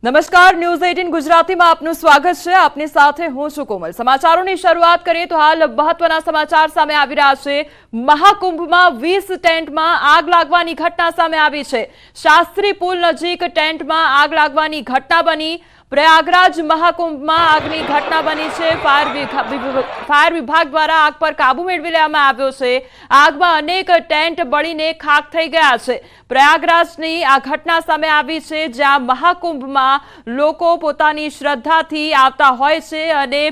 નમસ્કાર, ન્યૂઝ 18 ગુજરાતીમાં આપનું સ્વાગત છે। આપની સાથે હું છું કોમલ। સમાચારોની શરૂઆત કરીએ તો હાલ મહત્વના સમાચાર સામે આવી રહ્યા છે। મહાકુંભમાં 20 ટેન્ટમાં આગ લાગવાની ઘટના સામે આવી છે। શાસ્ત્રી પુલ નજીક ટેન્ટમાં આગ લાગવાની ઘટના બની। પ્રયાગરાજ મહાકુંભમાં આગની ઘટના બની છે। ફાયર વિભાગ દ્વારા આગ પર કાબુ મેળવી લેવામાં આવ્યો છે। આગમાં અનેક ટેન્ટ બળીને ખાખ થઈ ગયા છે। પ્રયાગરાજની આ ઘટના સામે આવી છે, જ્યાં મહાકુંભમાં લોકો પોતાની શ્રદ્ધાથી આવતા હોય છે અને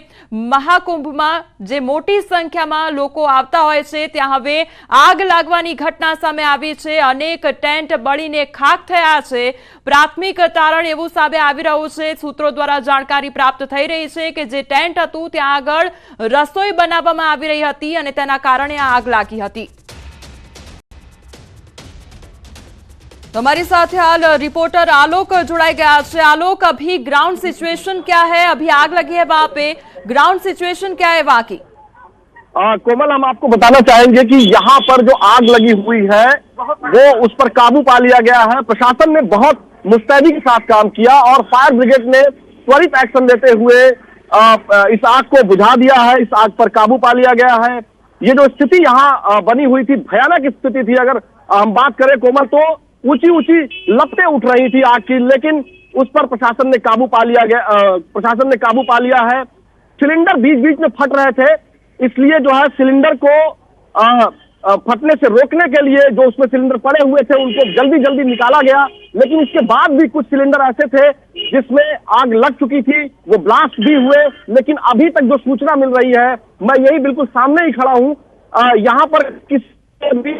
મહાકુંભમાં જે મોટી સંખ્યામાં લોકો આવતા હોય છે ત્યાં હવે આગ લાગવાની ઘટના સામે આવી છે। અનેક ટેન્ટ બળીને ખાખ થયા છે। પ્રાથમિક તારણ એવું સામે આવી રહ્યું છે। સૂત્રો દ્વારા જાણકારી પ્રાપ્ત થઈ રહી છે કે જે ટેન્ટ હતું ત્યાં આગળ રસોઈ બનાવવામાં આવી રહી હતી અને તેના કારણે આ આગ લાગી હતી। हमारे साथ हाल रिपोर्टर आलोक जुड़ाई गया है। आलोक, अभी ग्राउंड सिचुएशन क्या है? अभी आग लगी है वहां पे, ग्राउंड सिचुएशन क्या है वहां की? कोमल, हम आपको बताना चाहेंगे कि यहाँ पर जो आग लगी हुई है वो उस पर काबू पा लिया गया है। प्रशासन ने बहुत मुस्तैदी के साथ काम किया और फायर ब्रिगेड ने त्वरित एक्शन लेते हुए इस आग को बुझा दिया है। इस आग पर काबू पा लिया गया है। ये जो स्थिति यहाँ बनी हुई थी, भयानक स्थिति थी। अगर हम बात करें कोमल, तो ऊंची ऊंची लपटें उठ रही थी आग की, लेकिन उस पर प्रशासन ने काबू पा लिया है। सिलेंडर बीच बीच में फट रहे थे, इसलिए जो है सिलेंडर को फटने से रोकने के लिए जो उसमें सिलेंडर पड़े हुए थे उनको जल्दी जल्दी निकाला गया। लेकिन इसके बाद भी कुछ सिलेंडर ऐसे थे जिसमें आग लग चुकी थी, वो ब्लास्ट भी हुए। लेकिन अभी तक जो सूचना मिल रही है, मैं यही बिल्कुल सामने ही खड़ा हूं, यहाँ पर किसी भी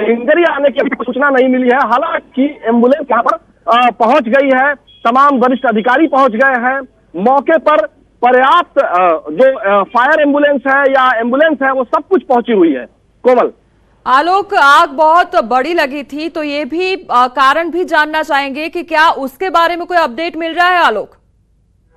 इंजरी आने की अभी सूचना नहीं मिली है। हालांकि एम्बुलेंस यहाँ पर पहुंच गई है, तमाम वरिष्ठ अधिकारी पहुंच गए हैं। मौके पर पर्याप्त जो फायर एम्बुलेंस है या एम्बुलेंस है वो सब कुछ पहुंची हुई है। कोमल, आलोक, आग बहुत बड़ी लगी थी तो ये भी कारण भी जानना चाहेंगे कि क्या उसके बारे में कोई अपडेट मिल रहा है? आलोक,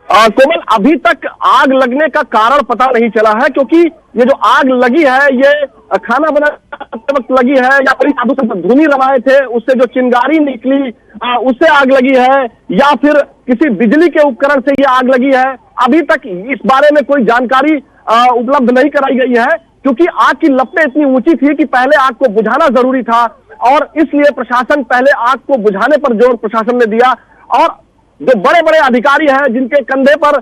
कोमल, अभी तक आग लगने का कारण पता नहीं चला है, क्योंकि ये जो आग लगी है ये खाना बनाते वक्त लगी है या फिर साधु संत धुनी रवाए थे उससे जो चिंगारी निकली उससे आग लगी है, या फिर किसी बिजली के उपकरण से ये आग लगी है। अभी तक इस बारे में कोई जानकारी उपलब्ध नहीं कराई गई है, क्योंकि आग की लपटें इतनी ऊंची थी कि पहले आग को बुझाना जरूरी था और इसलिए प्रशासन पहले आग को बुझाने पर जोर प्रशासन ने दिया। और जो बड़े बड़े अधिकारी हैं जिनके कंधे पर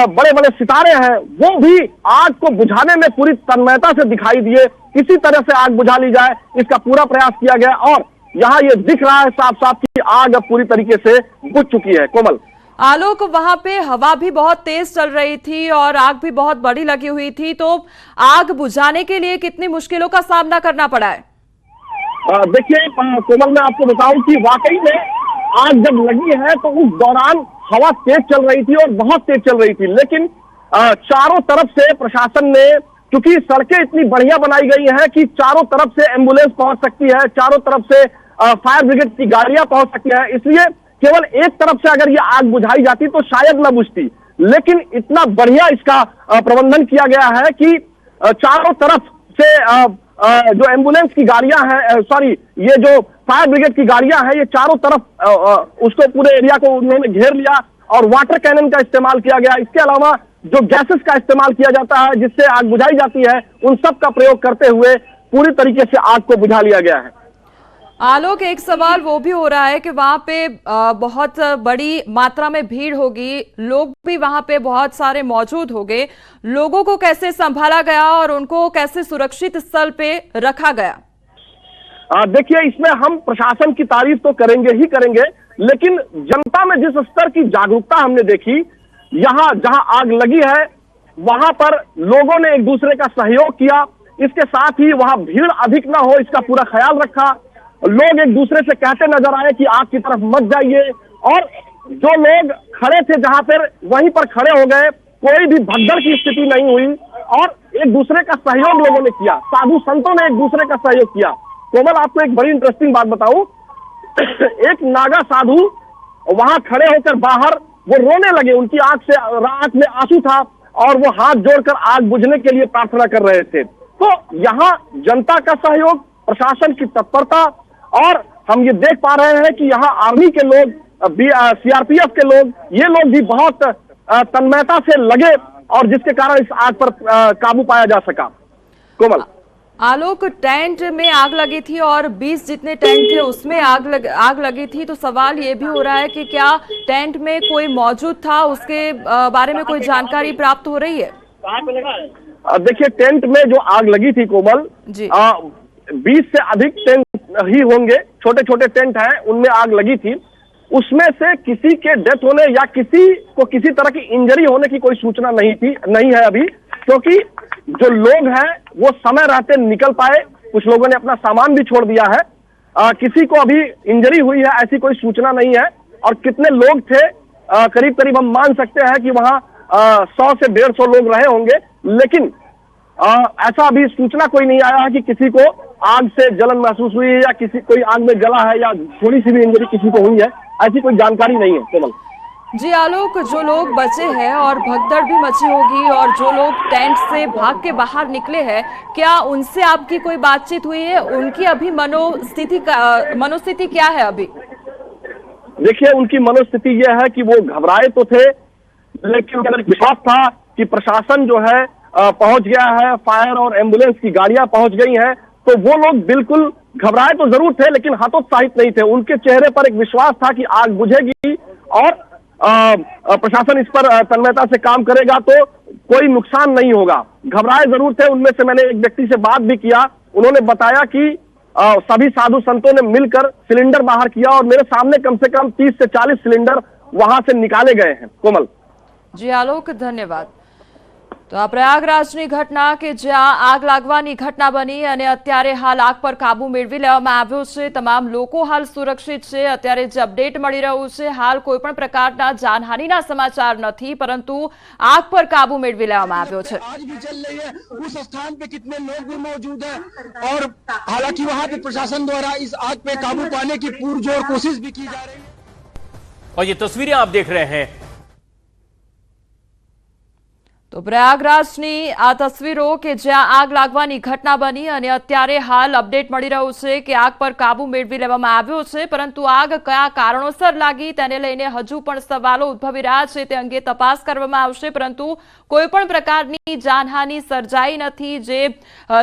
बड़े बड़े सितारे हैं, वो भी आग को बुझाने में पूरी तन्मयता से दिखाई दिए। किसी तरह से आग बुझा ली जाए, इसका पूरा प्रयास किया गया और यहाँ ये दिख रहा है साफ साफ कि आग अब पूरी तरीके से बुझ चुकी है। कोमल, आलोक, वहां पे हवा भी बहुत तेज चल रही थी और आग भी बहुत बड़ी लगी हुई थी, तो आग बुझाने के लिए कितनी मुश्किलों का सामना करना पड़ा है? देखिए कोमल, मैं आपको बताऊं कि वाकई में आग जब लगी है तो उस दौरान हवा तेज चल रही थी और बहुत तेज चल रही थी, लेकिन चारों तरफ से प्रशासन ने, क्योंकि सड़कें इतनी बढ़िया बनाई गई हैं कि चारों तरफ से एम्बुलेंस पहुंच सकती है, चारों तरफ से फायर ब्रिगेड की गाड़ियां पहुंच सकती है, इसलिए केवल एक तरफ से अगर ये आग बुझाई जाती तो शायद न बुझती। लेकिन इतना बढ़िया इसका प्रबंधन किया गया है कि चारों तरफ से जो एम्बुलेंस की गाड़ियां हैं, ये जो फायर ब्रिगेड की गाड़ियां हैं, ये चारों तरफ उसको पूरे एरिया को उन्होंने घेर लिया और वाटर कैनन का इस्तेमाल किया गया। इसके अलावा जो गैसेस का इस्तेमाल किया जाता है जिससे आग बुझाई जाती है, उन सब का प्रयोग करते हुए पूरी तरीके से आग को बुझा लिया गया है। आलोक, एक सवाल वो भी हो रहा है कि वहां पे बहुत बड़ी मात्रा में भीड़ होगी, लोग भी वहां पे बहुत सारे मौजूद होंगे, लोगों को कैसे संभाला गया और उनको कैसे सुरक्षित स्थल पे रखा गया? देखिए, इसमें हम प्रशासन की तारीफ तो करेंगे ही करेंगे, लेकिन जनता में जिस स्तर की जागरूकता हमने देखी, यहाँ जहां आग लगी है वहां पर लोगों ने एक दूसरे का सहयोग किया। इसके साथ ही वहां भीड़ अधिक ना हो इसका पूरा ख्याल रखा। लोग एक दूसरे से कहते नजर आए कि आग की तरफ मत जाइए, और जो लोग खड़े थे जहां पर वहीं पर खड़े हो गए। कोई भी भगदड़ की स्थिति नहीं हुई और एक दूसरे का सहयोग लोगों ने किया, साधु संतों ने एक दूसरे का सहयोग किया। कोमल, आपको एक बड़ी इंटरेस्टिंग बात बताऊं, एक नागा साधु वहां खड़े होकर बाहर वो रोने लगे, उनकी आंख में आंसू था और वो हाथ जोड़कर आग बुझने के लिए प्रार्थना कर रहे थे। तो यहाँ जनता का सहयोग, प्रशासन की तत्परता, और हम ये देख पा रहे हैं कि यहाँ आर्मी के लोग सीआरपीएफ के लोग, ये लोग भी बहुत तन्मयता से लगे और जिसके कारण इस आग पर काबू पाया जा सका। कोमल। आलोक, टेंट में आग लगी थी और 20 जितने टेंट थे उसमें आग लगी थी, तो सवाल ये भी हो रहा है कि क्या टेंट में कोई मौजूद था, उसके बारे में कोई जानकारी प्राप्त हो रही है? देखिए, टेंट में जो आग लगी थी कोमल जी, 20 से अधिक टेंट ही होंगे, छोटे छोटे टेंट हैं, उनमें आग लगी थी। उसमें से किसी के डेथ होने या किसी को किसी तरह की इंजरी होने की कोई सूचना नहीं है अभी, क्योंकि जो लोग हैं वो समय रहते निकल पाए। कुछ लोगों ने अपना सामान भी छोड़ दिया है। किसी को अभी इंजरी हुई है ऐसी कोई सूचना नहीं है। और कितने लोग थे, करीब करीब हम मान सकते हैं कि वहां 100 से 150 लोग रहे होंगे, लेकिन ऐसा अभी सूचना कोई नहीं आया है कि किसी को आग से जलन महसूस हुई है या कोई आग में जला है या थोड़ी सी भी इंजरी किसी को हुई है, ऐसी कोई जानकारी नहीं है केवल। जी आलोक, जो लोग बचे हैं और भगदड़ भी मची होगी और जो लोग टेंट से भाग के बाहर निकले हैं, क्या उनसे आपकी कोई बातचीत हुई है? उनकी अभी मनोस्थिति क्या है अभी? देखिए, उनकी मनोस्थिति यह है कि वो घबराए तो थे, लेकिन उनके अंदर विश्वास था कि प्रशासन जो है पहुंच गया है, फायर और एम्बुलेंस की गाड़ियां पहुंच गई हैं, तो वो लोग बिल्कुल घबराए तो जरूर थे लेकिन हतोत्साहित नहीं थे। उनके चेहरे पर एक विश्वास था कि आग बुझेगी और प्रशासन इस पर तन्मयता से काम करेगा तो कोई नुकसान नहीं होगा। घबराए जरूर थे। उनमें से मैंने एक व्यक्ति से बात भी किया, उन्होंने बताया कि सभी साधु संतों ने मिलकर सिलेंडर बाहर किया और मेरे सामने कम से कम 30 से 40 सिलेंडर वहां से निकाले गए हैं। कोमल। जी आलोक, धन्यवाद। તો આ પ્રયાગરાજની ઘટના કે જ્યાં આગ લાગવાની ઘટના બની અને અત્યારે હાલ આગ પર કાબુ મેળવી લેવામાં આવ્યો છે। તમામ લોકો હાલ સુરક્ષિત છે। અત્યારે જે અપડેટ મળી રહ્યું છે, હાલ કોઈ પણ પ્રકારના જાનહાનિના સમાચાર નથી, પરંતુ આગ પર કાબુ મેળવી લેવામાં આવ્યો છે। आज भी चल रही है, उस स्थान पे कितने लोग भी मौजूद हैं और हालांकि वहां पे प्रशासन द्वारा इस आग पे काबू पाने की पुरजोर कोशिश भी की जा रही है। और ये तस्वीरें आप देख रहे हैं, તો પ્રયાગરાજની આ તસવીરો કે જ્યાં આગ લાગવાની ઘટના બની અને અત્યારે હાલ અપડેટ મળી રહ્યું છે કે આગ પર કાબુ મેળવી લેવામાં આવ્યો છે, પરંતુ આગ કયા કારણોસર લાગી તેને લઈને હજુ પણ સવાલો ઉદ્ભવી રહ્યા છે। તે અંગે તપાસ કરવામાં આવશે, પરંતુ કોઈ પણ પ્રકારની જાનહાનિ સર્જાઈ નથી। જે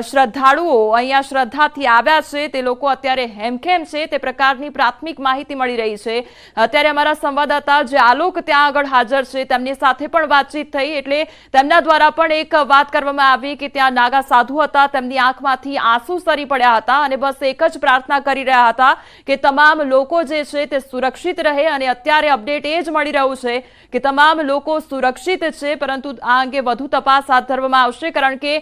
શ્રદ્ધાળુઓ અહીંયા શ્રદ્ધાથી આવ્યા છે તે લોકો અત્યારે હેમખેમ છે, તે પ્રકારની પ્રાથમિક માહિતી મળી રહી છે। અત્યારે અમારા સંવાદદાતા જે આલોક ત્યાં આગળ હાજર છે તેમની સાથે પણ વાતચીત થઈ, એટલે તેમના દ્વારા પણ એક વાત કરવામાં આવી કે ત્યાં નાગા સાધુ હતા, તેમની આંખમાંથી આંસુ સરી પડ્યા હતા અને બસ એક જ પ્રાર્થના કરી રહ્યા હતા કે તમામ લોકો જે છે તે સુરક્ષિત રહે। અને અત્યારે અપડેટ એ જ મળી રહ્યું છે કે તમામ લોકો સુરક્ષિત છે, પરંતુ આ અંગે વધુ તપાસ હાથ ધરવામાં આવશે, કારણ કે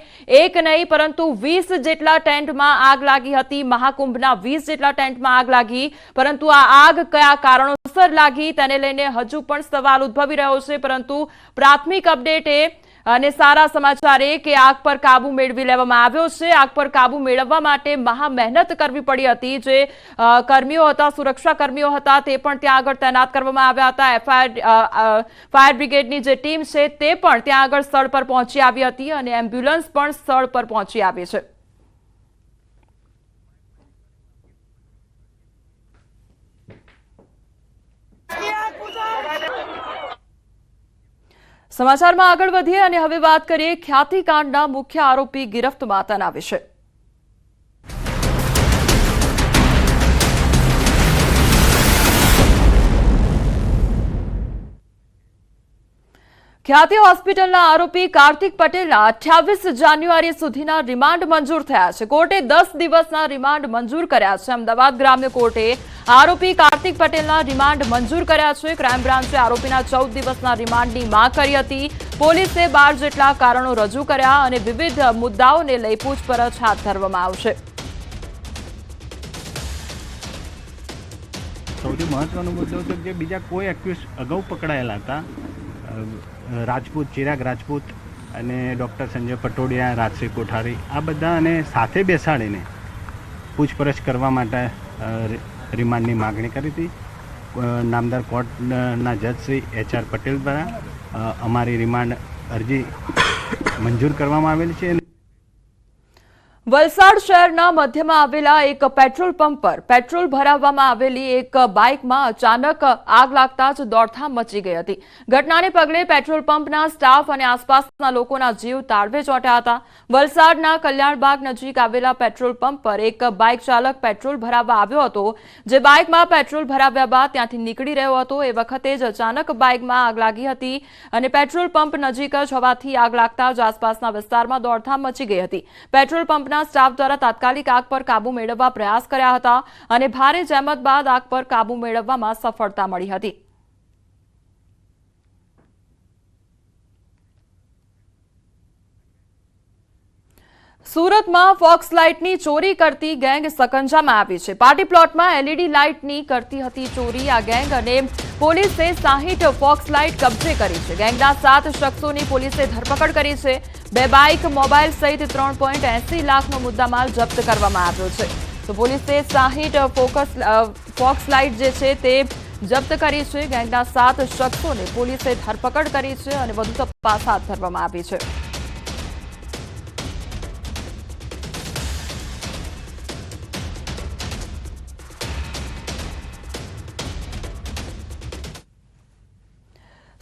એક નહીં પરંતુ 20 જેટલા ટેન્ટમાં આગ લાગી હતી। મહાકુંભના 20 જેટલા ટેન્ટમાં આગ લાગી, પરંતુ આ આગ કયા કારણોસર લાગી તેને લઈને હજુ પણ સવાલ ઉદ્ભવી રહ્યો છે। પરંતુ પ્રાથમિક અપડેટ એ અને સારા સમાચાર એ કે આગ પર કાબુ મેળવી લેવામાં આવ્યો છે। આગ પર કાબુ મેળવવા માટે મહા મહેનત કરવી પડી હતી। જે કર્મીઓ હતા, સુરક્ષા કર્મીઓ હતા, તે પણ ત્યાં આગળ તૈનાત કરવામાં આવ્યા હતા। ફાયર બ્રિગેડની જે ટીમ છે તે પણ ત્યાં આગળ સ્થળ પર પહોંચી આવી હતી અને એમ્બ્યુલન્સ પણ સ્થળ પર પહોંચી આવી છે। સમાચારમાં આગળ વધીએ અને હવે વાત કરીએ ખ્યાતિકાંડના મુખ્ય આરોપી ગિરફ્તમાં તેના વિશે। ખ્યાતિ હોસ્પિટલના આરોપી કાર્તિક પટેલના 28 જાન્યુઆરી સુધીના રિમાન્ડ મંજૂર થયા છે। કોર્ટે 10 દિવસના રિમાન્ડ મંજૂર કર્યા છે। અમદાવાદ ગ્રામ્ય કોર્ટે આરોપી કાર્તિક પટેલના રિમાન્ડ મંજૂર કર્યા છે। ક્રાઇમ બ્રાન્ચે આરોપીના 14 દિવસના રિમાન્ડની માંગ કરી હતી। પોલીસે 12 જેટલા કારણો રજૂ કર્યા અને વિવિધ મુદ્દાઓને લઈ પૂછપરછ હાથ ધરવામાં આવશે। સૌથી મહત્વનો મુદ્દો છે કે બીજા કોઈ એક્યુઝ અગાઉ પકડાયેલા હતા, રાજપૂત, ચિરાગ રાજપૂત અને ડૉક્ટર સંજય પટોડિયા, રાજસિંહ કોઠારી, આ બધાને સાથે બેસાડીને પૂછપરછ કરવા માટે રિમાન્ડની માગણી કરી હતી। નામદાર કોર્ટના જજ શ્રી HR પટેલ દ્વારા અમારી રિમાન્ડ અરજી મંજૂર કરવામાં આવેલી છે। વલસાડ શહેરના મધ્યમાં આવેલા એક પેટ્રોલ પંપ પર પેટ્રોલ ભરાવવામાં આવેલી એક બાઇકમાં અચાનક આગ લાગતા જ દોડધામ મચી ગઈ હતી। ઘટનાને પગલે પેટ્રોલ પંપના સ્ટાફ અને આસપાસના લોકોના જીવ તાળવે ચોંટ્યા હતા। વલસાડના કલ્યાણબાગ નજીક આવેલા પેટ્રોલ પંપ પર એક બાઇક ચાલક પેટ્રોલ ભરાવવા આવ્યો હતો, જે બાઇકમાં પેટ્રોલ ભરાવ્યા બાદ ત્યાંથી નીકળી રહ્યો હતો। એ વખતે જ અચાનક બાઇકમાં આગ લાગી હતી અને પેટ્રોલ પંપ નજીક જ હોવાથી આગ લાગતા જ આસપાસના વિસ્તારમાં દોડધામ મચી ગઈ હતી। પેટ્રોલ પંપના સ્ટાફ દ્વારા તાત્કાલિક આગ પર કાબુ મેળવવા પ્રયાસ કર્યા હતા અને ભારે જહેમત બાદ આગ પર કાબુ મેળવવામાં સફળતા મળી હતી। સુરતમાં ફોક્સ લાઇટની ચોરી કરતી ગેંગ સકંજામાં આવી છે। પાર્ટી પ્લોટમાં એલઈડી લાઇટની કરતી હતી ચોરી આ ગેંગ અને પોલીસે 60 ફોક્સ લાઇટ કબજે કરી છે। ગેંગના 7 શખ્સોની પોલીસે ધરપકડ કરી છે। 2 બાઇક, મોબાઈલ સહિત 3.80 લાખનો મુદ્દામાલ જપ્ત કરવામાં આવ્યો છે। તો પોલીસે 60 ફોક્સ લાઇટ જે છે તે જપ્ત કરી છે। ગેંગના 7 શખ્સોને પોલીસે ધરપકડ કરી છે અને વધુ તપાસ હાથ ધરવામાં આવી છે।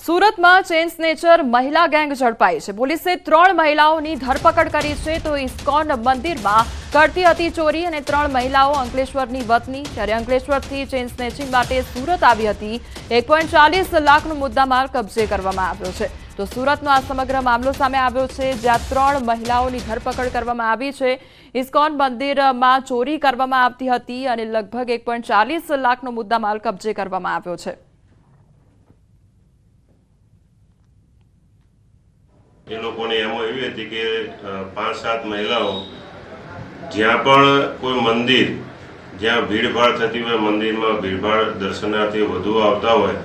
સુરતમાં ચેન સ્નેચર મહિલા ગેંગ ઝડપાઈ છે। પોલીસે 3 મહિલાઓની ધરપકડ કરી છે। તો ઇસ્કોન મંદિરમાં કરતી હતી ચોરી અને 3 મહિલાઓ અંકલેશ્વરની વતની, ત્યારે અંકલેશ્વરથી ચેન સ્નેચિંગ માટે સુરત આવી હતી। 1.40 લાખનો મુદ્દામાલ કબજે કરવામાં આવ્યો છે। તો સુરતનો આ સમગ્ર મામલો સામે આવ્યો છે, જ્યાં 3 મહિલાઓની ધરપકડ કરવામાં આવી છે। ઇસ્કોન મંદિરમાં ચોરી કરવામાં આવતી હતી અને લગભગ 1.40 લાખનો મુદ્દામાલ કબજે કરવામાં આવ્યો છે। એ લોકોની એમો એવી હતી કે 5-7 મહિલાઓ જ્યાં પણ કોઈ મંદિર જ્યાં ભીડભાડ થતી હોય, મંદિરમાં ભીડભાડ દર્શનાર્થીઓ વધુ આવતા હોય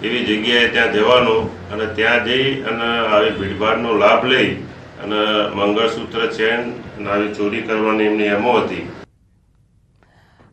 એવી જગ્યાએ ત્યાં જવાનું અને ત્યાં જઈ અને આવી ભીડભાડનો લાભ લઈ અને મંગળસૂત્ર, ચેન અને આવી ચોરી કરવાની એમની એમો હતી।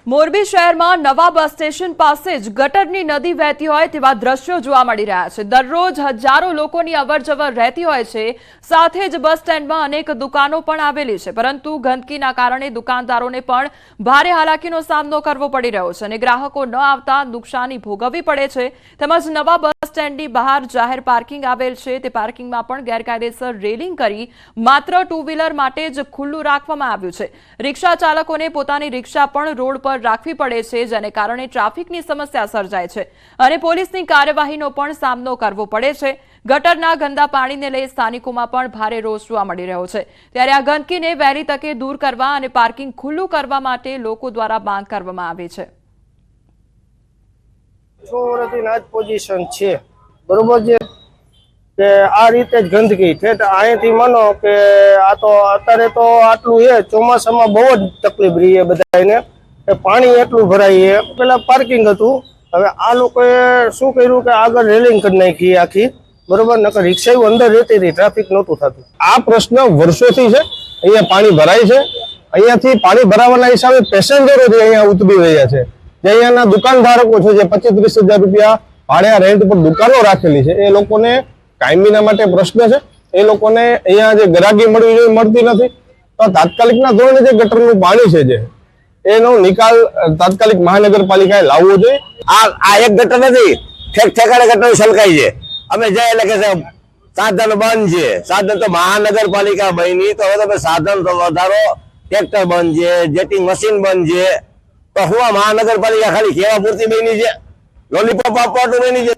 મોરબી શહેરમાં નવા બસ સ્ટેશન પાસે જ ગટરની નદી વહેતી હોય તેવા દ્રશ્યો જોવા મળી રહ્યા છે। દરરોજ હજારો લોકોની અવરજવર રહેતી હોય છે, સાથે જ બસ સ્ટેન્ડમાં અનેક દુકાનો પણ આવેલી છે, પરંતુ ગંદકીના કારણે દુકાનદારોને પણ ભારે હાલાકીનો સામનો કરવો પડી રહ્યો છે અને ગ્રાહકો ન આવતા નુકસાની ભોગવવી પડે છે। તેમજ નવા બસ સ્ટેન્ડની બહાર જાહેર પાર્કિંગ આવેલ છે, તે પાર્કિંગમાં પણ ગેરકાયદેસર રેલિંગ કરી માત્ર 2 વ્હીલર માટે જ ખુલ્લું રાખવામાં આવ્યું છે। રિક્ષા ચાલકોને પોતાની રિક્ષા પણ રોડ પર રાખવી પડે છે, જેને કારણે ટ્રાફિકની સમસ્યા સર્જાય છે અને પોલીસની કાર્યવાહીનો પણ સામનો કરવો પડે છે। ગટરના ગંદા પાણીને લઈ સ્થાનિકોમાં પણ ભારે રોષ જોવા મળી રહ્યો છે। ત્યારે આ ગંદકીને વહેલી તકે દૂર કરવા અને પાર્કિંગ ખુલ્લું કરવા માટે લોકો દ્વારા માંગ કરવામાં આવી છે। 6 વર્ષથી આ જ પોઝિશન છે, બરોબર છે કે આ રીતે જ ગંદકી ઠેઠ અહીંથી માનો કે આ તો અત્યારે તો આટલું છે, ચોમાસામાં બહુ જ તકલીફ રહી છે બધાને, પાણી એટલું ભરાય છે। પેલા પાર્કિંગ હતું, હવે આ લોકોએ શું કર્યું કે આગળ રેલિંગ કરી નાખી આખી, બરોબર, નકર રિક્ષાઓ અંદર રહેતી હતી, ટ્રાફિક નહોતું થતું। આ પ્રશ્ન વર્ષોથી છે। અહીંયા પાણી ભરાય છે, અહીંયાથી પાણી ભરાવાના હિસાબે પેસેન્જરો જે અહીંયા ઉતરી રહ્યા છે, જે અહીંયાના દુકાનધારકો છે, જે 25-30 હજાર રૂપિયા ભાડે રેન્ટ પર દુકાનો રાખેલી છે, એ લોકોને કાયમીના માટે પ્રશ્ન છે। એ લોકોને અહીંયા જે ગ્રાહકી મળવી જોઈએ મળતી નથી। તો તાત્કાલિકના ધોરણે જે ગટરનું પાણી છે જે એનો નિકાલ તાત્કાલિક મહાનગરપાલિકાએ લાવવો જોઈએ। આ એક ગટર નથી, ઠેકાણે ગટર છલકાઈ છે। અમે જાય એટલે કે સાધન બંધ છે, સાધન તો મહાનગરપાલિકા બની, તો હવે તમે સાધન તો વધારો, ટ્રેક્ટર બંધ છે, જેટિંગ મશીન બંધ છે, તો હું આ મહાનગરપાલિકા ખાલી કેવા પૂરતી બની છે, લોલીપોપ આપવાનું બની છે।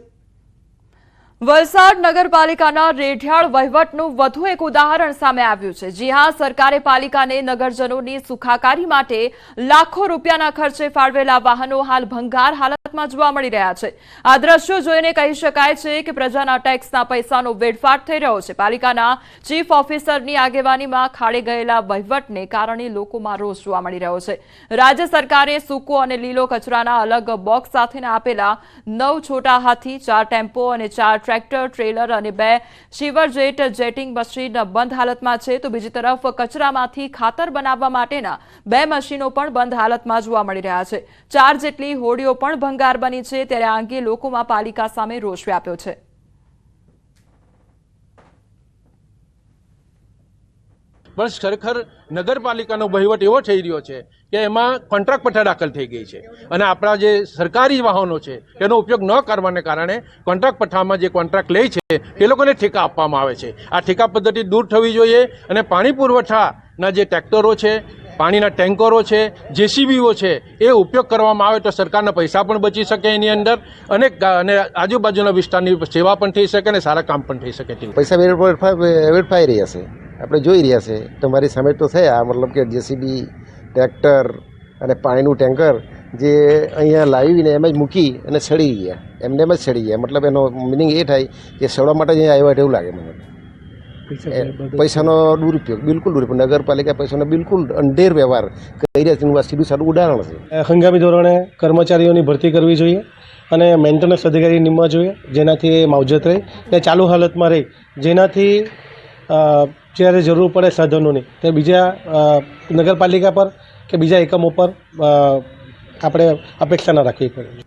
વલસાડ નગરપાલિકાના રેઢિયાળ વહીવટનું વધુ એક ઉદાહરણ સામે આવ્યું છે। જી હા, સરકારે પાલિકાને નગરજનોની સુખાકારી માટે લાખો રૂપિયાના ખર્ચે ફાળવેલા વાહનો હાલ ભંગાર હાલતમાં જોવા મળી રહ્યા છે। આ દ્રશ્યો જોઈને કહી શકાય છે કે પ્રજાના ટેક્સના પૈસાનો વેડફાટ થઈ રહ્યો છે। પાલિકાના ચીફ ઓફિસરની આગેવાનીમાં ખાડે ગયેલા વહીવટને કારણે લોકોમાં રોષ જોવા મળી રહ્યો છે। રાજ્ય સરકારે સૂકો અને લીલો કચરાના અલગ બોક્સ સાથે આપેલા 9 છોટા હાથી, 4 ટેમ્પો અને 4 ટ્રેક્ટર, ટ્રેલર અને 2 શિવરજેટ જેટિંગ મશીન બંધ હાલતમાં છે। તો બીજી તરફ કચરામાંથી ખાતર બનાવવા માટેના 2 મશીનો પણ બંધ હાલતમાં જોવા મળી રહ્યા છે। 4 જેટલી હોડીઓ પણ ભંગાર બની છે। ત્યારે આ અંગે લોકોમાં પાલિકા સામે રોષ વ્યાપ્યો છે। પણ ખરેખર નગરપાલિકાનો વહીવટ એવો થઈ રહ્યો છે કે એમાં કોન્ટ્રાક્ટ પટ્ટા દાખલ થઈ ગઈ છે અને આપણા જે સરકારી વાહનો છે એનો ઉપયોગ ન કરવાને કારણે કોન્ટ્રાક્ટ પટ્ટામાં જે કોન્ટ્રાક્ટ લે છે એ લોકોને ઠેકા આપવામાં આવે છે. આ ઠેકા પદ્ધતિ દૂર થવી જોઈએ અને પાણી પુરવઠાના જે ટ્રેક્ટરો છે, પાણીના ટેન્કરો છે, જેસીબીઓ છે એ ઉપયોગ કરવામાં આવે તો સરકારના પૈસા પણ બચી શકે એની અંદર અને આજુબાજુના વિસ્તારની સેવા પણ થઈ શકે અને સારા કામ પણ થઈ શકે. પૈસા વેડફાઈ રહ્યા છે, આપણે જોઈ રહ્યા છે. તમારી સામે તો થયા, મતલબ કે જેસીબી, ટ્રેક્ટર અને પાણીનું ટેન્કર જે અહીંયા લાવીને એમ જ મૂકી અને સડી ગયા, એમને એમ જ સડી ગયા. મતલબ એનો મિનિંગ એ થાય કે સડવા માટે જ અહીંયા આવ્યા એવું લાગે મને. પૈસાનો દુરુપયોગ, બિલકુલ દુરુપયોગ. નગરપાલિકા પૈસાનો બિલકુલ અંધેર વ્યવહાર કરી રહ્યા છે. સીધું સારું ઉદાહરણ છે. હંગામી ધોરણે કર્મચારીઓની ભરતી કરવી જોઈએ અને મેન્ટેનન્સ અધિકારી નિમવા જોઈએ, જેનાથી એ માવજત રહે ને ચાલુ હાલતમાં રહે, જેનાથી જ્યારે જરૂર પડે સાધનોની તે બીજા નગરપાલિકા પર કે બીજા એકમો પર આપણે અપેક્ષા ન રાખવી પડે.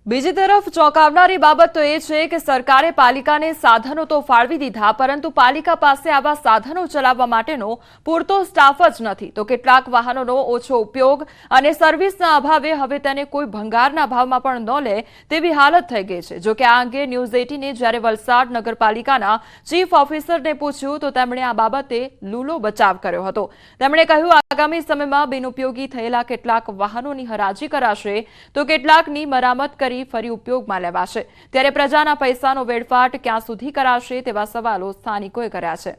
બીજી તરફ ચોંકાવનારી બાબત તો એ છે કે સરકારે પાલિકાને સાધનો તો ફાળવી દીધા, પરંતુ પાલિકા પાસે આવા સાધનો ચલાવવા માટેનો પૂરતો સ્ટાફ જ નથી. તો કેટલાક વાહનોનો ઓછો ઉપયોગ અને સર્વિસના અભાવે હવે તેને કોઈ ભંગારના ભાવમાં પણ ન લે તેવી હાલત થઈ ગઈ છે. જોકે આ અંગે ન્યૂઝ 18એ જ્યારે વલસાડ નગરપાલિકાના ચીફ ઓફિસરને પૂછ્યું તો તેમણે આ બાબતે લૂલો બચાવ કર્યો હતો. તેમણે કહ્યું, આગામી સમયમાં બિનઉપયોગી થયેલા કેટલાક વાહનોની હરાજી કરાશે તો કેટલાકની મરામત કરી ફરી ઉપયોગમાં લેવાશે. ત્યારે પ્રજાના પૈસાનો વેડફાટ ક્યાં સુધી કરાશે તેવા સવાલો સ્થાનિકોએ કર્યા છે.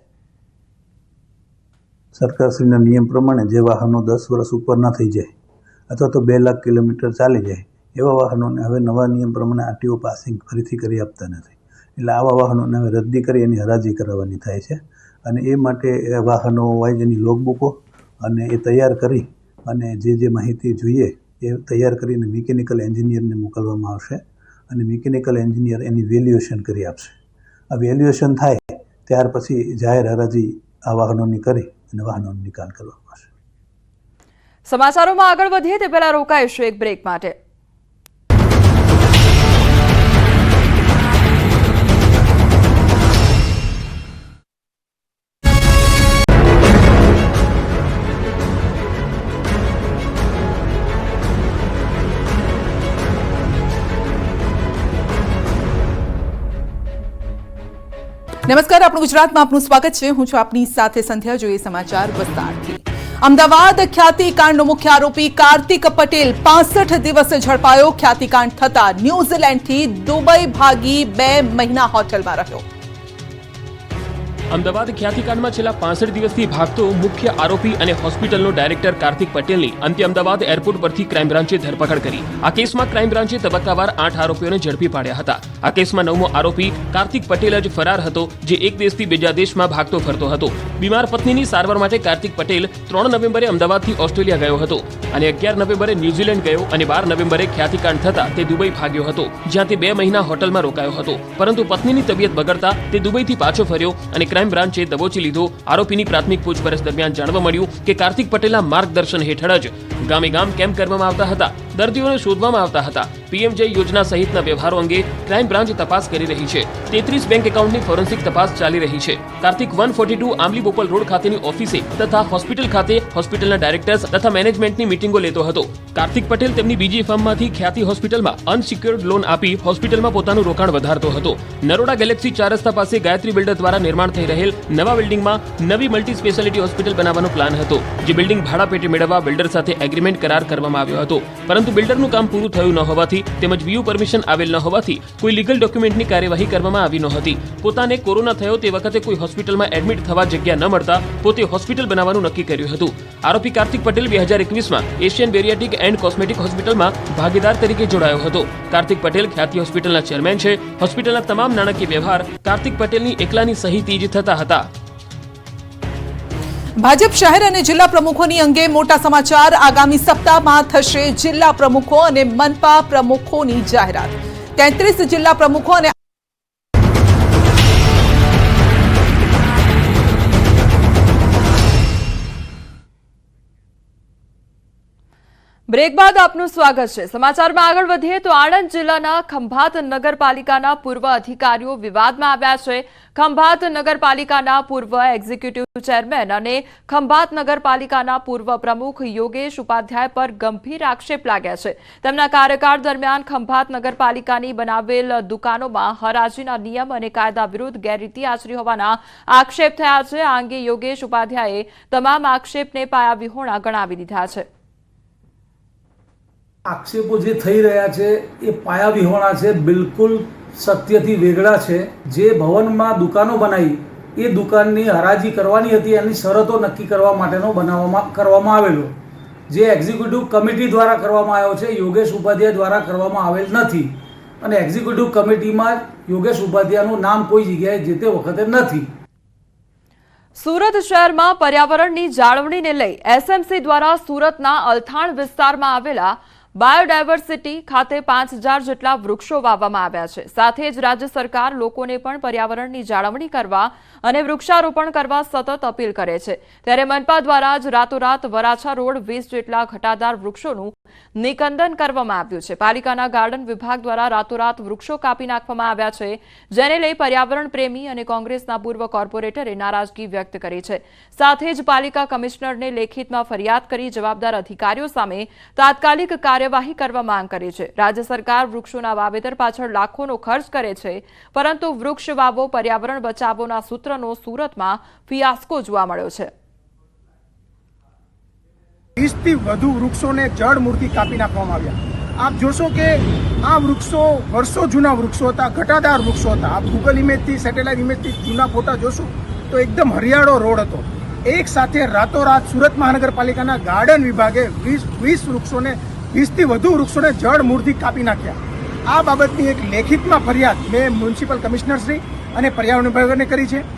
સરકારશ્રીના નિયમ પ્રમાણે જે વાહનો 10 વર્ષ ઉપરના થઈ જાય અથવા તો 2 લાખ કિલોમીટર ચાલી જાય એવા વાહનોને હવે નવા નિયમ પ્રમાણે આરટીઓ પાસિંગ ફરીથી કરી આપતા નથી. એટલે આવા વાહનોને હવે રદ્દી કરી એની હરાજી કરાવવાની થાય છે અને એ માટે વાહનો વાઇઝ એની લોગબુકો અને એ તૈયાર કરી અને જે માહિતી જોઈએ એ તૈયાર કરીને મિકેનિકલ એન્જિનિયરને મોકલવામાં આવશે અને મિકેનિકલ એન્જિનિયર એની વેલ્યુએશન કરી આપશે. આ વેલ્યુએશન થાય ત્યાર પછી જાહેર હરાજી આ વાહનોની કરી અને વાહનોનો નિકાલ કરવામાં આવશે. સમાચારોમાં આગળ વધીએ તે પહેલા રોકાઈશું એક બ્રેક માટે. નમસ્કાર, આપણું ગુજરાતમાં આપનું સ્વાગત છે. હું છું આપની સાથે સંધ્યા. જોઈએ સમાચાર વિસ્તારથી. અમદાવાદ ખ્યાતિકાંડનો મુખ્ય આરોપી કાર્તિક પટેલ 65 દિવસે ઝડપાયો. ખ્યાતિકાંડ થતા ન્યૂઝીલેન્ડથી દુબઈ ભાગી 2 મહિના હોટેલમાં રહ્યો. અમદાવાદ ખ્યાતિકાંડમાં છેલ્લા 65 દિવસથી ભાગતો મુખ્ય આરોપી અને હોસ્પિટલનો ડાયરેક્ટર કાર્તિક પટેલની અંતે અમદાવાદ એરપોર્ટ પરથી ક્રાઇમ બ્રાન્ચે ધરપકડ કરી. આ કેસમાં ક્રાઇમ બ્રાન્ચે તબક્કાવાર 8 આરોપીઓને ઝડપી પાડ્યા હતા. આ કેસમાં 9મો આરોપી કાર્તિક પટેલ જ ફરાર હતો, જે એક દેશથી બીજા દેશમાં ભાગતો ફરતો હતો. બીમાર પત્નીની સારવાર માટે કાર્તિક પટેલ 3 નવેમ્બરે અમદાવાદથી ઓસ્ટ્રેલિયા ગયો હતો અને 11 નવેમ્બરે ન્યૂઝીલેન્ડ ગયો અને 12 નવેમ્બરે ખ્યાતિકાંડ થતા તે દુબઈ ભાગ્યો હતો, જ્યાં તે 2 મહિના હોટલમાં રોકાયો હતો. પરંતુ પત્નીની તબિયત બગડતા તે દુબઈથી પાછો ફર્યો અને ક્રાઇમ બ્રાન્ચે દબોચી લીધો. આરોપીની પ્રાથમિક પૂછપરછ દરમિયાન જાણવા મળ્યું કે કાર્તિક પટેલના માર્ગદર્શન હેઠળ જ ગામે ગામ કેમ્પ કરવામાં આવતા હતા, દર્દીઓને શોધવામાં આવતા હતા. પીએમજે યોજના સહિતના વ્યવહારો અંગે ક્રાઇમ બ્રાન્ચ તપાસ કરી રહી છે. 33 બેંક એકાઉન્ટની ફોરેન્સિક તપાસ ચાલી રહી છે. કાર્તિક 142 આંબલી બોપલ રોડ ખાતેની ઓફિસે તથા હોસ્પિટલ ખાતે હોસ્પિટલના ડાયરેક્ટર્સ તથા મેનેજમેન્ટની મીટિંગો લેતો હતો. કાર્તિક પટેલ તેમની બીજી ફર્મમાંથી ખ્યાતિ હોસ્પિટલમાં અનસિક્યોર્ડ લોન આપી હોસ્પિટલમાં પોતાનું રોકાણ વધારતો હતો. નરોડા ગેલેક્સી 4 રસ્તા પાસે ગાયત્રી બિલ્ડર દ્વારા નિર્માણ થઈ રહેલ નવા બિલ્ડિંગમાં નવી મલ્ટી સ્પેશિયાલિટી હોસ્પિટલ બનાવવાનો પ્લાન હતો, જે બિલ્ડિંગ ભાડા પેટે મેળવવા બિલ્ડર સાથે એગ્રીમેન્ટ કરાર કરવામાં આવ્યો હતો. પરંતુ બિલ્ડરનું કામ પૂરું થયું ન હોવાથી તેમજ વીયુ પરમિશન આવેલ ન હોવાથી કોઈ લીગલ ડોક્યુમેન્ટની કાર્યવાહી કરવામાં આવી નહોતી. પોતાને કોરોના થયો તે વખતે કોઈ હોસ્પિટલમાં એડમિટ થવા જગ્યા ન મળતા પોતે હોસ્પિટલ બનાવવાનું નક્કી કર્યું હતું. આરોપી કાર્તિક પટેલ 2021માં એશિયન બેરિયાટિક એન્ડ કોસ્મેટિક હોસ્પિટલમાં ભાગીદાર તરીકે જોડાયો હતો. કાર્તિક પટેલ ખ્યાતિ હોસ્પિટલના ચેરમેન છે. હોસ્પિટલના તમામ નાણાકીય વ્યવહાર કાર્તિક પટેલની એકલાની સહીથી જ થતા હતા. ભાજપ શહેર અને જિલ્લા પ્રમુખોની અંગે મોટા સમાચાર. આગામી સપ્તાહમાં થશે જિલ્લા પ્રમુખો અને મનપા પ્રમુખોની જાહેરાત. 33 જિલ્લા પ્રમુખો અને બ્રેક બાદ આપનું સ્વાગત છે। સમાચારમાં આગળ વધીએ તો આણંદ જિલ્લાના ખંભાત નગરપાલિકાના પૂર્વ અધિકારીઓ વિવાદમાં આવ્યા છે। ખંભાત નગરપાલિકાના પૂર્વ એક્ઝિક્યુટિવ ચેરમેન અને ખંભાત નગરપાલિકાના પૂર્વ પ્રમુખ યોગેશ ઉપાધ્યાય પર ગંભીર આક્ષેપ લાગ્યા છે। તેમના કાર્યકાળ દરમિયાન ખંભાત નગરપાલિકાની બનાવેલ દુકાનોમાં હરાજીના નિયમ અને કાયદા વિરુદ્ધ ગેરરીતિ આચરી હોવાના આક્ષેપ થયા છે। આ અંગે યોગેશ ઉપાધ્યાયે તમામ આક્ષેપને પાયાવિહોણા ગણાવી દીધા છે। આક્ષેપો જે થઈ રહ્યા છે એ પાયાવિહોણા છે, બિલકુલ સત્યથી વેગળા છે। જે ભવનમાં દુકાનો બનાવી એ દુકાનની હરાજી કરવાની હતી, એની શરતો નક્કી કરવા માટેનો કરવામાં આવેલો, જે એક્ઝિક્યુટિવ કમિટી દ્વારા કરવામાં આવ્યો છે, યોગેશ ઉપાધ્યાય દ્વારા કરવામાં આવેલ નથી। અને એક્ઝિક્યુટિવ કમિટીમાં યોગેશ ઉપાધ્યાયનું નામ કોઈ જગ્યાએ જે તે વખતે નથી। સુરત શહેરમાં પર્યાવરણની જાળવણીને લઈ એસએમસી દ્વારા સુરતના અલથાણ વિસ્તારમાં આવેલા બાયોડાયવર્સિટી ખાતે 5000 જેટલા વૃક્ષો વાવવામાં આવ્યા છે। સાથે જ રાજ્ય સરકાર લોકોને પણ પર્યાવરણની જાળવણી કરવા અને વૃક્ષારોપણ કરવા સતત અપીલ કરે છે। ત્યારે મનપા દ્વારા જ રાતોરાત વરાછા રોડ 20 જેટલા ઘટાદાર વૃક્ષોનું નિકંદન કરવામાં આવ્યું છે। પાલિકાના ગાર્ડન વિભાગ દ્વારા રાતોરાત વૃક્ષો કાપી નાખવામાં આવ્યા છે, જેને લઈ પર્યાવરણ પ્રેમી અને કોંગ્રેસના પૂર્વ કોર્પોરેટરે નારાજગી વ્યક્ત કરી છે। સાથે જ પાલિકા કમિશનરને લેખિતમાં ફરિયાદ કરી જવાબદાર અધિકારીઓ સામે તાત્કાલિક કાર્યવાહી કરવા માંગ કરી છે। રાજ્ય સરકાર વૃક્ષોના વાવેતર પાછળ લાખોનો ખર્ચ કરે છે, પરંતુ વૃક્ષ વાવો પર્યાવરણ બચાવોના સૂત્રનો સુરતમાં ફિયાસ્કો જોવા મળ્યો છે। 20 થી વધુ વૃક્ષોને જડ મૂળથી કાપી નાખવામાં આવ્યા। આપ જોશો કે આ વૃક્ષો વર્ષો જૂના વૃક્ષો હતા, ઘટાદાર વૃક્ષો હતા। આપ ગૂગલ ઇમેજથી, સેટેલાઇટ ઇમેજથી જૂના ફોટા જોશો તો એકદમ હરિયાળો રોડ હતો। એક સાથે રાતોરાત સુરત મહાનગરપાલિકાના ગાર્ડન વિભાગે 20 વૃક્ષોને 20 થી વધુ વૃક્ષોને જડ મૂળથી કાપી નાખ્યા। આ બાબતની એક લેખિતમાં ફરિયાદ મેં મ્યુનિસિપલ કમિશનરશ્રી અને પર્યાવરણ વિભાગને કરી છે।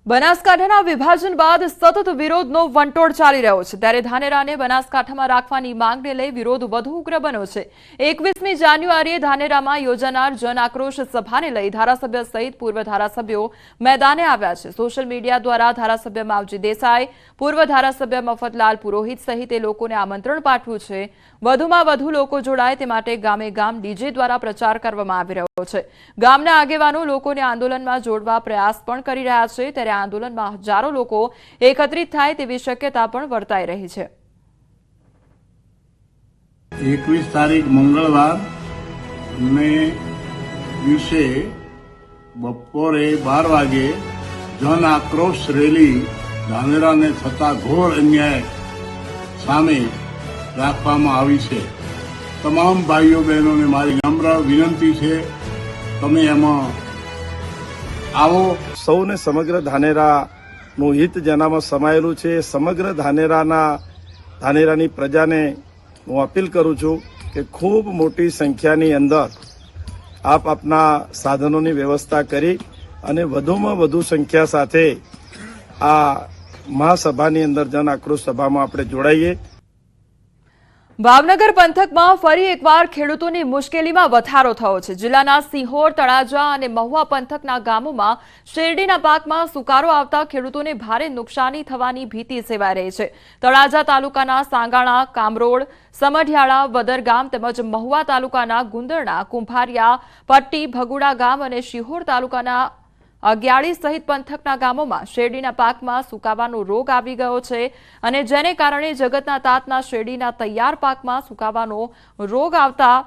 બનાસકાંઠાના વિભાજન બાદ સતત વિરોધનો વંટોળ ચાલી રહ્યો છે, ત્યારે ધાનેરાને બનાસકાંઠામાં રાખવાની માંગને લઈ વિરોધ વધુ ઉગ્ર બન્યો છે। 21મી જાન્યુઆરીએ ધાનેરામાં યોજાનાર જન આક્રોશ સભાને લઈ ધારાસભ્ય સહિત પૂર્વ ધારાસભ્યો મેદાને આવ્યા છે। સોશિયલ મીડિયા દ્વારા ધારાસભ્ય માવજી દેસાઈ, પૂર્વ ધારાસભ્ય મફતલાલ પુરોહિત સહિતે લોકોને આમંત્રણ પાઠવ્યું છે। વધુમાં વધુ લોકો જોડાય તે માટે ગામે ગામ ડીજે દ્વારા પ્રચાર કરવામાં આવી રહ્યો છે। ગામના આગેવાનો લોકોને આંદોલનમાં જોડવા પ્રયાસ પણ કરી રહ્યા છે, ત્યારે આંદોલનમાં હજારો લોકો એકત્રિત થાય તેવી શક્યતા પણ વર્તાઈ રહી છે। 21 તારીખ મંગળવાર ને દિવસે બપોરે 12 વાગે જન આક્રોશ રેલી ધાનેરાને થતા ઘોર અન્યાય સામે રાખવામાં આવી છે। તમામ ભાઈઓ બહેનોને મારી નમ્ર વિનંતી છે, તમે એમાં આવો। સૌને સમગ્ર ધાનેરાનું હિત જેનામાં સમાયેલું છે, સમગ્ર ધાનેરાની પ્રજાને હું અપીલ કરું છું કે ખૂબ મોટી સંખ્યાની અંદર આપ આપના સાધનોની વ્યવસ્થા કરી અને વધુમાં વધુ સંખ્યા સાથે આ મહાસભાની અંદર જન આક્રોશ સભામાં આપણે જોડાઈએ। ભાવનગર પંથકમાં ફરી એકવાર ખેડૂતોની મુશ્કેલીમાં વધારો થયો છે। જિલ્લાના સિંહોર, તળાજા અને મહુવા પંથકના ગામોમાં શેરડીના પાકમાં સુકારો આવતા ખેડૂતોને ભારે નુકસાની થવાની ભીતિ સેવાઈ રહી છે। તળાજા તાલુકાના સાંગાણા, કામરોડ, સમઢિયાળા, વદરગામ તેમજ મહુવા તાલુકાના ગુંદરણા, કુંભારિયા, પટ્ટી, ભગુડા ગામ અને શિહોર તાલુકાના અગિયાળી સહિત પંથકના ગામોમાં શેરડીના પાકમાં સુકાવાનો રોગ આવી ગયો છે, અને જેને કારણે જગતના તાતના શેરડીના તૈયાર પાકમાં સુકાવાનો રોગ આવતા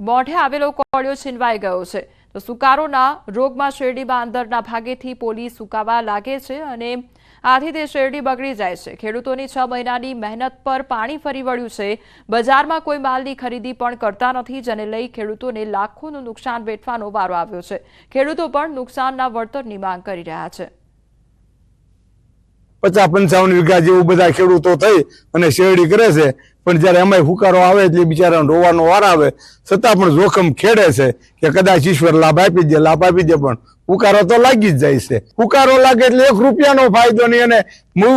મોઢે આવેલો કોળિયો છીનવાઈ ગયો છે। તો સુકારોના રોગમાં શેરડીમાં અંદરના ભાગેથી પોલી સુકાવા લાગે છે અને આથી તે શેરડી બગડી જાય છે। ખેડૂતોની 6 મહિનાની મહેનત પર પાણી ફરી વળ્યું છે। બજારમાં કોઈ માલની ખરીદી પણ કરતા નથી, જેને લઈ ખેડૂતોને લાખોનું નુકસાન વેઠવાનો વારો આવ્યો છે। ખેડૂતો પણ નુકસાનના વળતરની માંગ કરી રહ્યા છે। 50-55 વીઘા જેવું બધા ખેડૂતો થઈ અને શેરડી કરે છે, પણ જયારે એમાં હુકારો આવે એટલે બિચારાને રોવાનો વાર આવે, છતાં પણ જોખમ ખેડે છે કે કદાચ ઈશ્વર લાભ આપી દે, પણ હુકારો તો લાગી જ જાય છે। હુકારો લાગે એટલે 1 રૂપિયાનો ફાયદો નહીં, અને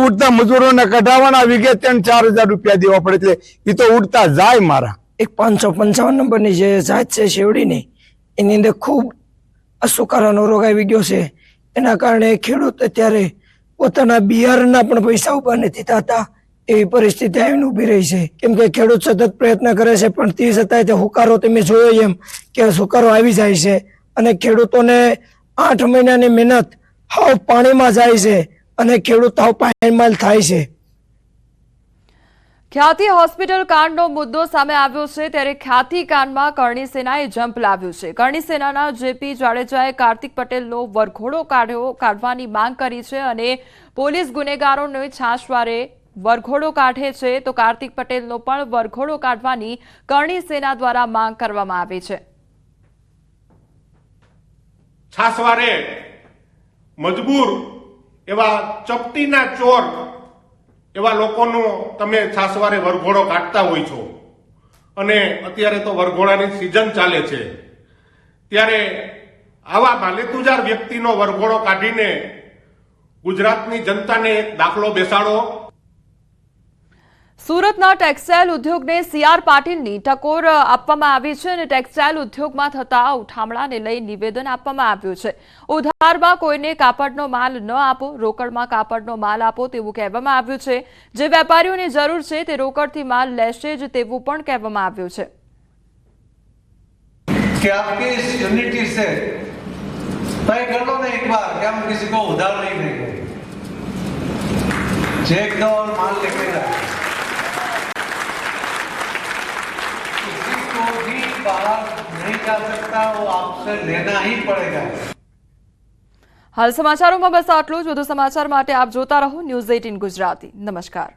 ઉડતા મજૂરોને કઢાવવાના વીઘે 3-4 હજાર રૂપિયા દેવા પડે, એટલે એ તો ઉડતા જાય મારા। એક 555 નંબરની જે જાત છે શેરડીની, એની અંદર ખૂબ સુકારાનો રોગ આવી ગયો છે। એના કારણે ખેડૂત અત્યારે પોતાના બિયારણના પણ પૈસા ઉભા નથી થતા, એવી પરિસ્થિતિ આવીને ઊભી રહી છે. કેમ કે ખેડૂત સતત પ્રયત્ન કરે છે પણ તે છતાંય તે હુકારો તમે જોયો એમ કે હુકારો આવી જાય છે અને ખેડૂતોને 8 મહિનાની મહેનત હાવ પાણીમાં જાય છે અને ખેડૂત હાવ પાણીમાં થાય છે. ખ્યાતિ હોસ્પિટલ કાંડનો મુદ્દો સામે આવ્યો છે ત્યારે ખ્યાતિ કાંડમાં કરણી સેનાએ જંપ લાવ્યું છે. કરણી સેનાના જેપી જાડેજાએ કાર્તિક પટેલનો વરઘોડો કાઢવાની માંગ કરી છે અને પોલીસ ગુનેગારોને છાશવારે વરઘોડો કાઢે છે તો કાર્તિક પટેલનો પણ વરઘોડો કાઢવાની કરણી સેના દ્વારા માંગ કરવામાં આવી છે. છાશવારે મજબૂર એવા ચપટીના ચોર એવા લોકોનો તમે છાશવારે વરઘોડો કાઢતા હોય છો અને અત્યારે તો વરઘોડાની સિઝન ચાલે છે ત્યારે આવા માલેતુજાર વ્યક્તિનો વરઘોડો કાઢીને ગુજરાતની જનતાને એક દાખલો બેસાડો. સુરતના ટેક્સટાઇલ ઉદ્યોગને સીઆર પાટીલની ટકોર આપવામાં આવી છે અને ટેક્સટાઇલ ઉદ્યોગમાં થતા ઉઠામણાને લઈ નિવેદન આપવામાં આવ્યું છે. ઉધારમાં કોઈને કાપડનો માલ ન આપો, રોકડમાં કાપડનો માલ આપો તેવું કહેવામાં આવ્યું છે. જે વેપારીઓને જરૂર છે તે રોકડથી માલ લેશે જ તેવું પણ કહેવામાં આવ્યું છે. कि आपकी इस यूनिटी से तय कर लो ना एक बार कि हम किसी को उधार नहीं देंगे, चेक दो और माल लेके जाओ. किसी को भी बाहर नहीं जा सकता, वो आपसे लेना ही पड़ेगा. હાલ સમાચારોમાં બસ આટલું જ. વધુ સમાચાર માટે આપ જોતા રહો ન્યૂઝ 18 ગુજરાતી. નમસ્કાર.